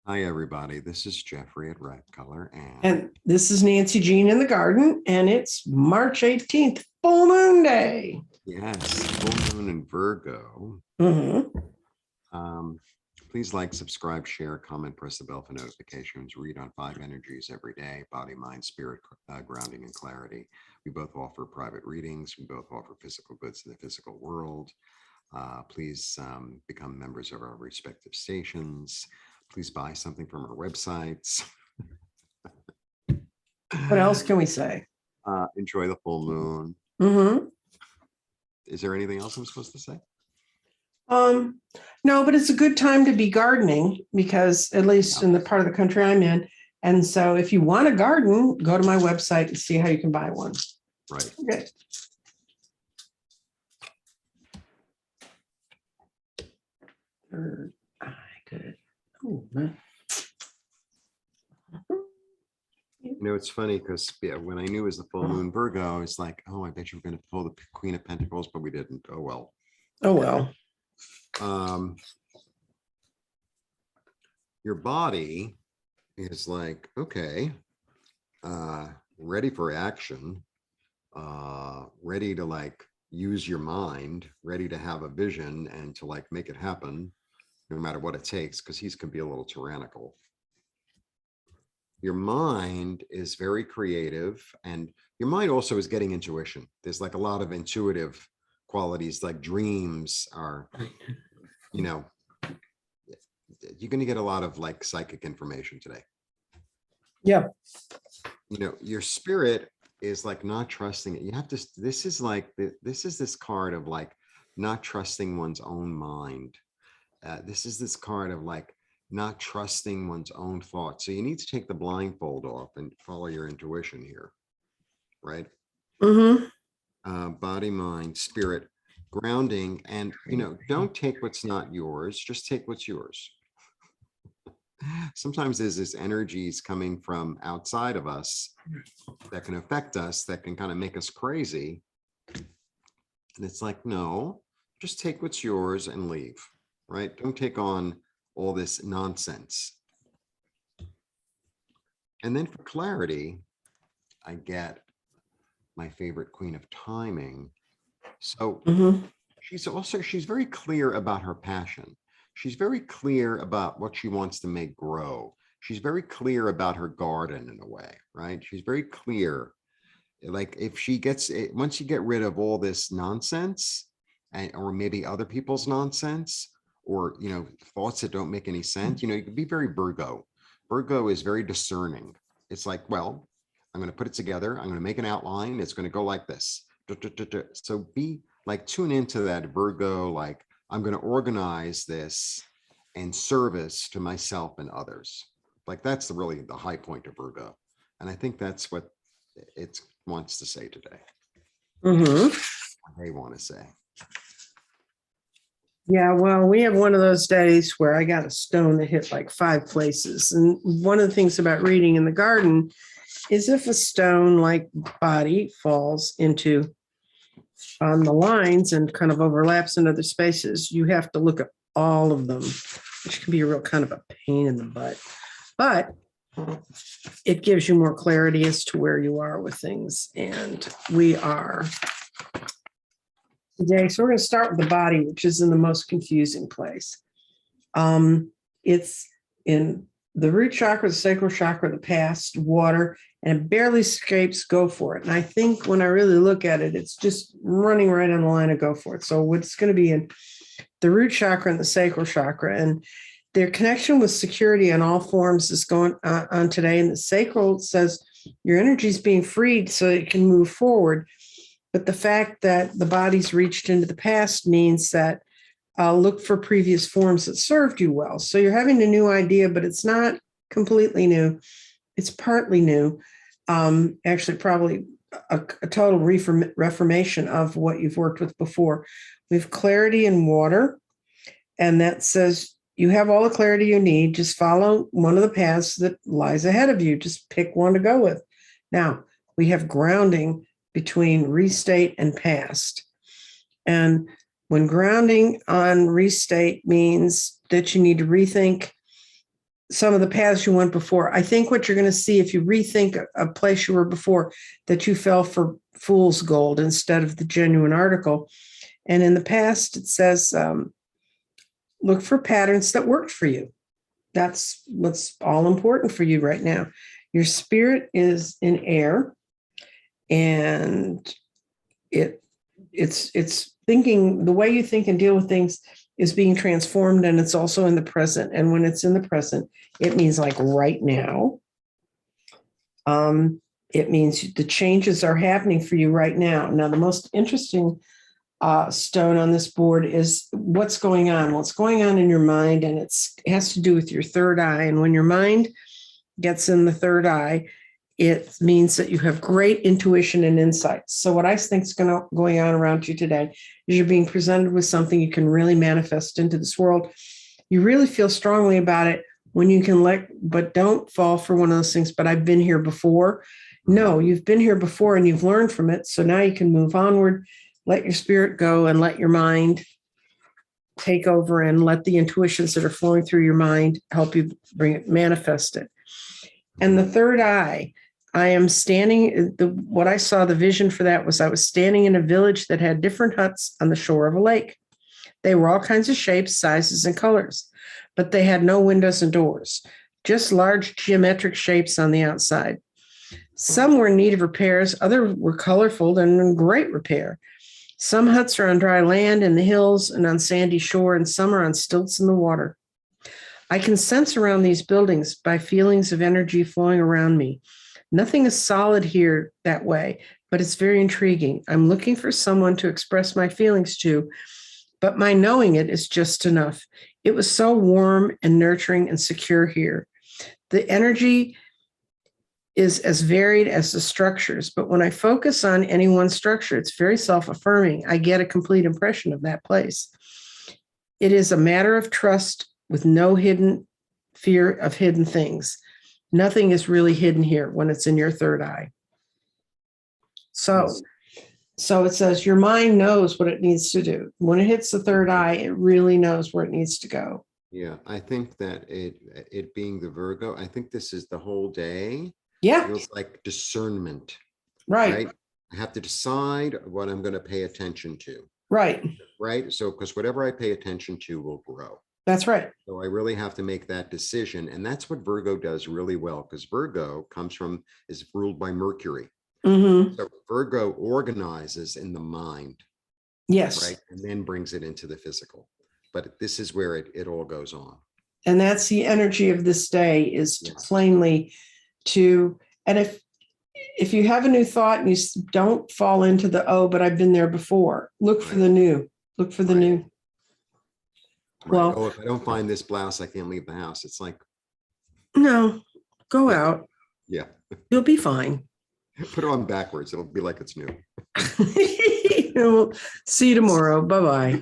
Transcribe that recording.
Hi, everybody. This is Jeffrey at Red Color. And this is Nancy Jean in the garden, and it's March 18th, full moon day. Yes, full moon in Virgo. Please like, subscribe, share, comment, press the bell for notifications. Read on 5 energies every day: body, mind, spirit, grounding, and clarity. We both offer private readings. We both offer physical goods in the physical world. Please become members of our respective stations. Please buy something from our websites. What else can we say? Enjoy the full moon. Is there anything else I'm supposed to say? No, but it's a good time to be gardening because at least in the part of the country I'm in. And so if you want a garden, go to my website and see how you can buy one. Right. Okay. Third eye, good. Oh, man. You know, it's funny because when I knew it was the full moon Virgo, I was like, oh, I bet you were going to pull the Queen of Pentacles, but we didn't. Oh, well. Oh, well. Your body is like, okay, ready for action, ready to like use your mind, ready to have a vision and to like make it happen no matter what it takes, because he can be a little tyrannical. Your mind is very creative, and your mind also is getting intuition. There's like a lot of intuitive qualities, like dreams are, you know, you're going to get a lot of like psychic information today. Yeah. You know, your spirit is like not trusting it. You have to, this is like, this is this card of like not trusting one's own mind. This is this card of like not trusting one's own thoughts. So you need to take the blindfold off and follow your intuition here, right? Body, mind, spirit, grounding, and, you know, don't take what's not yours, just take what's yours. Sometimes there's this energies coming from outside of us that can affect us, that can kind of make us crazy. And it's like, no, just take what's yours and leave, right? Don't take on all this nonsense. And then for clarity, I get my favorite Queen of Timing. So she's very clear about her passion. She's very clear about what she wants to make grow. She's very clear about her garden in a way, right? She's very clear. Like if she gets it, once you get rid of all this nonsense or maybe other people's nonsense, or, you know, thoughts that don't make any sense, you know, you can be very Virgo. Virgo is very discerning. It's like, well, I'm going to put it together. I'm going to make an outline. It's going to go like this. So be like, tune into that Virgo, like, I'm going to organize this in service to myself and others. Like that's really the high point of Virgo. And I think that's what it wants to say today. What they want to say. Yeah, well, we have one of those days where I got a stone that hit like 5 places. And one of the things about reading in the garden is if a stone like body falls into on the lines and kind of overlaps in other spaces, you have to look at all of them, which can be a real kind of a pain in the butt. But it gives you more clarity as to where you are with things. And we are today. So we're going to start with the body, which is in the most confusing place. It's in the root chakra, the sacral chakra, the past, water, and it barely escapes go for it. And I think when I really look at it, it's just running right on the line of go for it. So it's going to be in the root chakra and the sacral chakra, and their connection with security in all forms is going on today. And the sacral says your energy is being freed so it can move forward. But the fact that the body's reached into the past means that look for previous forms that served you well. So you're having a new idea, but it's not completely new. It's partly new. Actually, probably a total reformation of what you've worked with before. We have clarity in water, and that says you have all the clarity you need. Just follow one of the paths that lies ahead of you. Just pick one to go with. Now, we have grounding between restate and past. And when grounding on restate means that you need to rethink some of the paths you went before. I think what you're going to see if you rethink a place you were before, that you fell for fool's gold instead of the genuine article. And in the past, it says, look for patterns that worked for you. That's what's all important for you right now. Your spirit is in air, and it's thinking, the way you think and deal with things is being transformed, and it's also in the present. And when it's in the present, it means like right now. It means the changes are happening for you right now. Now, the most interesting stone on this board is what's going on. What's going on in your mind, and it has to do with your third eye. And when your mind gets in the third eye, it means that you have great intuition and insights. So what I think is going on around you today is you're being presented with something you can really manifest into this world. You really feel strongly about it when you can but don't fall for one of those things. But I've been here before. No, you've been here before and you've learned from it. So now you can move onward, let your spirit go, and let your mind take over, and let the intuitions that are flowing through your mind help you manifest it. And the third eye, I am standing, what I saw, the vision for that was I was standing in a village that had different huts on the shore of a lake. They were all kinds of shapes, sizes, and colors, but they had no windows and doors, just large geometric shapes on the outside. Some were in need of repairs, others were colorful and in great repair. Some huts are on dry land in the hills and on sandy shore, and some are on stilts in the water. I can sense around these buildings by feelings of energy flowing around me. Nothing is solid here that way, but it's very intriguing. I'm looking for someone to express my feelings to, but my knowing it is just enough. It was so warm and nurturing and secure here. The energy is as varied as the structures, but when I focus on any one structure, it's very self-affirming. I get a complete impression of that place. It is a matter of trust with no hidden fear of hidden things. Nothing is really hidden here when it's in your third eye. So it says your mind knows what it needs to do. When it hits the third eye, it really knows where it needs to go. Yeah, I think that it being the Virgo, I think this is the whole day. Yeah. Feels like discernment. Right. I have to decide what I'm going to pay attention to. Right. Right. So, because whatever I pay attention to will grow. That's right. So I really have to make that decision. And that's what Virgo does really well, because Virgo is ruled by Mercury. Mm-hmm. So Virgo organizes in the mind. Yes. Right. And then brings it into the physical. But this is where it all goes on. And that's the energy of this day, is to Yes. plainly and if you have a new thought and you don't fall into the, oh, but I've been there before, look for the new, look for the new. Right. Well, Oh, if I don't find this blouse, I can't leave the house. It's like, no, go out. yeah, You'll be fine. put it on backwards. It'll be like it's new. We'll see you tomorrow. Bye-bye.